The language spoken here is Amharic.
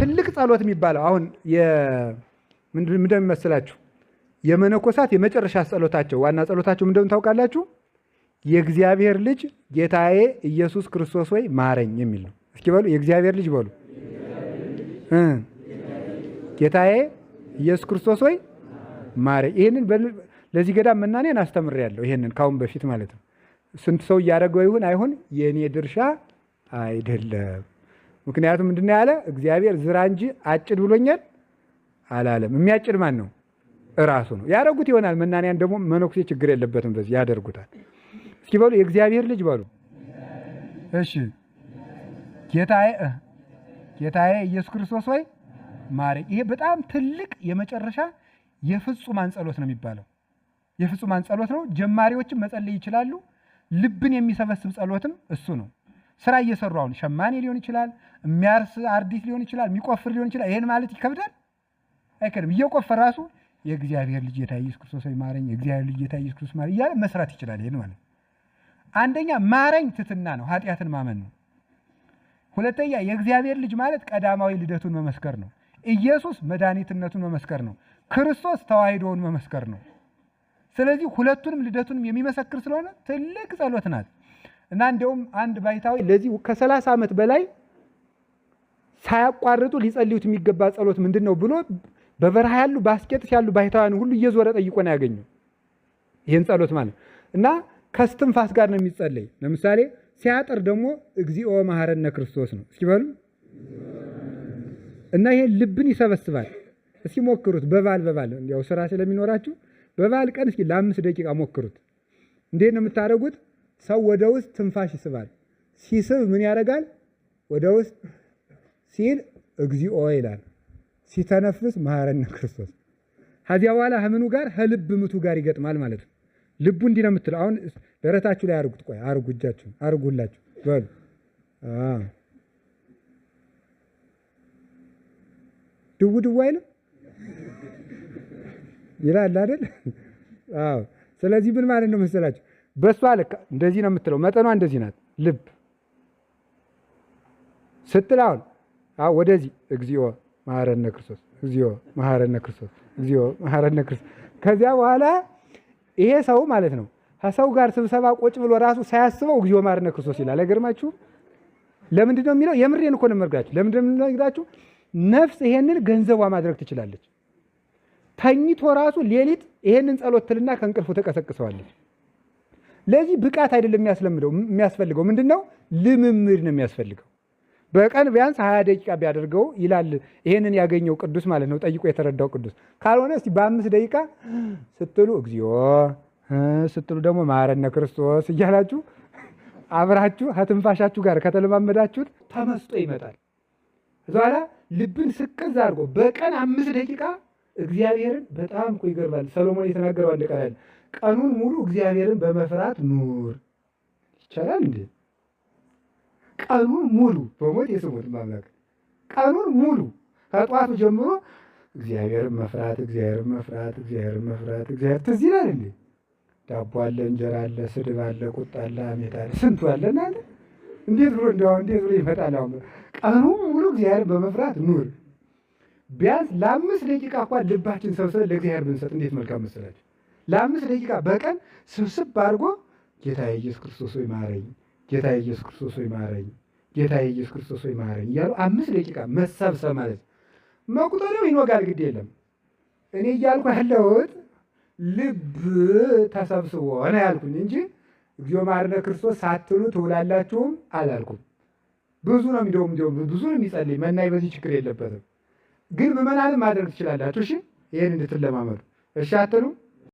ትልቅ ጸሎት የሚባለው አሁን ምንድን መስላችሁ? የመነኮሳት የመጨረሻ ጸሎታቸው ዋና ጸሎታቸው ምንድን ታውቃላችሁ? የእግዚአብሔር ልጅ ጌታዬ ኢየሱስ ክርስቶስ ሆይ ማረኝ የሚል ነው። እስኪ በሉ የእግዚአብሔር ልጅ በሉ። ጌታዬ ኢየሱስ ክርስቶስ ሆይ ማረኝ። ይሄንን ለዚህ ገዳም መናኔን አስተምሬያለሁ። ይሄንን ካሁን በፊት ማለት ነው። ስንት ሰው እያደረገው ይሁን አይሁን የኔ ድርሻ አይደለም። ምክንያቱም ምንድን ነው ያለ? እግዚአብሔር ዝራ እንጂ አጭድ ብሎኛል አላለም። የሚያጭድ ማን ነው? እራሱ ነው። ያደረጉት ይሆናል። መናንያን ደግሞ መነኩሴ ችግር የለበትም፣ በዚህ ያደርጉታል። እስኪ በሉ የእግዚአብሔር ልጅ በሉ። እሺ ጌታዬ ኢየሱስ ክርስቶስ ሆይ ማረኝ። ይሄ በጣም ትልቅ የመጨረሻ የፍጹማን ጸሎት ነው የሚባለው። የፍጹማን ጸሎት ነው። ጀማሪዎችም መጸለይ ይችላሉ። ልብን የሚሰበስብ ጸሎትም እሱ ነው። ስራ እየሰሩ አሁን ሸማኔ ሊሆን ይችላል፣ የሚያርስ አርዲት ሊሆን ይችላል፣ የሚቆፍር ሊሆን ይችላል። ይሄን ማለት ይከብዳል? አይከብድም። እየቆፈረ ራሱ የእግዚአብሔር ልጅ ጌታ ኢየሱስ ክርስቶስ ሆይ ማረኝ፣ የእግዚአብሔር ልጅ ጌታ ኢየሱስ ክርስቶስ ማረኝ እያለ መስራት ይችላል። ይሄን ማለት አንደኛ ማረኝ ትሕትና ነው፣ ኃጢአትን ማመን ነው። ሁለተኛ የእግዚአብሔር ልጅ ማለት ቀዳማዊ ልደቱን መመስከር ነው። ኢየሱስ መድኃኒትነቱን መመስከር ነው። ክርስቶስ ተዋሂዶውን መመስከር ነው። ስለዚህ ሁለቱንም ልደቱንም የሚመሰክር ስለሆነ ትልቅ ጸሎት ናት እና እንደውም አንድ ባይታዊ ለዚህ ከ30 ዓመት በላይ ሳያቋርጡ ሊጸልዩት የሚገባ ጸሎት ምንድን ነው ብሎ በበረሃ ያሉ በአስቄጥስ ያሉ ባይታውያን ሁሉ እየዞረ ጠይቆ ነው ያገኘው ይህን ጸሎት ማለት እና ከስትንፋስ ጋር ነው የሚጸለይ። ለምሳሌ ሲያጥር ደግሞ እግዚኦ መሐረነ ክርስቶስ ነው። እስኪ በሉ እና ይሄን ልብን ይሰበስባል። እስኪ ሞክሩት በባል እንዲያው ስራ ስለሚኖራችሁ በባል ቀን እስኪ ለ5 ደቂቃ ሞክሩት። እንዴት ነው የምታደርጉት? ሰው ወደ ውስጥ ትንፋሽ ይስባል። ሲስብ ምን ያደርጋል? ወደ ውስጥ ሲል እግዚኦ ይላል። ሲተነፍስ መሐረነ ክርስቶስ። ከዚያ በኋላ ከምኑ ጋር ከልብ ምቱ ጋር ይገጥማል ማለት ነው። ልቡ እንዲህ ነው የምትለው። አሁን ደረታችሁ ላይ አርጉት። ቆይ አርጉ፣ እጃችሁ አርጉላችሁ በሉ። ድው አይልም ይላል አይደል? አዎ። ስለዚህ ምን ማለት ነው መሰላችሁ? በሷ ልክ እንደዚህ ነው የምትለው። መጠኗ እንደዚህ ናት። ልብ ስትላውን ወደዚህ እግዚኦ መሐረነ ክርስቶስ፣ እግዚኦ መሐረነ ክርስቶስ፣ እግዚኦ መሐረነ ክርስቶስ። ከዚያ በኋላ ይሄ ሰው ማለት ነው ከሰው ጋር ስብሰባ ቁጭ ብሎ ራሱ ሳያስበው እግዚኦ መሐረነ ክርስቶስ ይላል። አይገርማችሁ? ለምንድን ነው የሚለው? የምሬን እኮ ነው የምነግራችሁ። ለምንድን ነው የምነግራችሁ? ነፍስ ይሄንን ገንዘቧ ማድረግ ትችላለች። ተኝቶ ራሱ ሌሊት ይሄንን ጸሎት ትልና ከእንቅልፉ ተቀሰቅሰዋለች። ለዚህ ብቃት አይደለም የሚያስፈልገው ምንድነው? ልምምድ ነው የሚያስፈልገው። በቀን ቢያንስ 20 ደቂቃ ቢያደርገው ይላል ይሄንን ያገኘው ቅዱስ ማለት ነው፣ ጠይቆ የተረዳው ቅዱስ። ካልሆነ እስቲ በ5 ደቂቃ ስትሉ እግዚኦ ስትሉ ደግሞ መሐረነ ክርስቶስ እያላችሁ አብራችሁ ከትንፋሻችሁ ጋር ከተለማመዳችሁት ተመስጦ ይመጣል። በኋላ ልብን ስቅዝ አድርጎ በቀን 5 ደቂቃ እግዚአብሔርን በጣም እኮ ይገርማል። ሰሎሞን የተናገረው አንድ ቃል አለ። ቀኑን ሙሉ እግዚአብሔርን በመፍራት ኑር። ይቻላል እንዴ? ቀኑን ሙሉ በሞት የስሙት ማምላክ ቀኑን ሙሉ ከጧቱ ጀምሮ እግዚአብሔርን መፍራት እግዚአብሔርን መፍራት እግዚአብሔርን መፍራት እግዚአብሔር ትዝ ይላል እንዴ? ዳቦ አለ፣ እንጀራ አለ፣ ስድብ አለ፣ ቁጣ አለ፣ አሜት አለ፣ ስንቱ አለና እንዴት ብሎ ይመጣል? አሁን ቀኑን ሙሉ እግዚአብሔርን በመፍራት ኑር። ቢያንስ ለ5 ደቂቃ እንኳን ልባችን ሰብስበን ለእግዚአብሔር ብንሰጥ እንዴት መልካም መሰላችሁ? ለ5 ደቂቃ በቀን ስብስብ አድርጎ ጌታ ኢየሱስ ክርስቶስ ሆይ ማረኝ፣ ጌታ ኢየሱስ ክርስቶስ ሆይ ማረኝ፣ ጌታ ኢየሱስ ክርስቶስ ሆይ ማረኝ እያሉ 5 ደቂቃ መሰብሰብ ማለት መቁጠሪያው ይኖጋል። ግድ የለም እኔ እያልኩ ያለሁት ልብ ተሰብስቦ ነው ያልኩኝ እንጂ እግዚኦ መሐረነ ክርስቶስ ሳትሉ ትውላላችሁም አላልኩም። ብዙ ነው እንዲያውም ብዙ ነው የሚጸልይ መናይ፣ በዚህ ችግር የለበትም። ግን ምዕመናንም ማድረግ ትችላላችሁ። እሺ ይሄን እንድትለማመዱ እሺ አትሉ?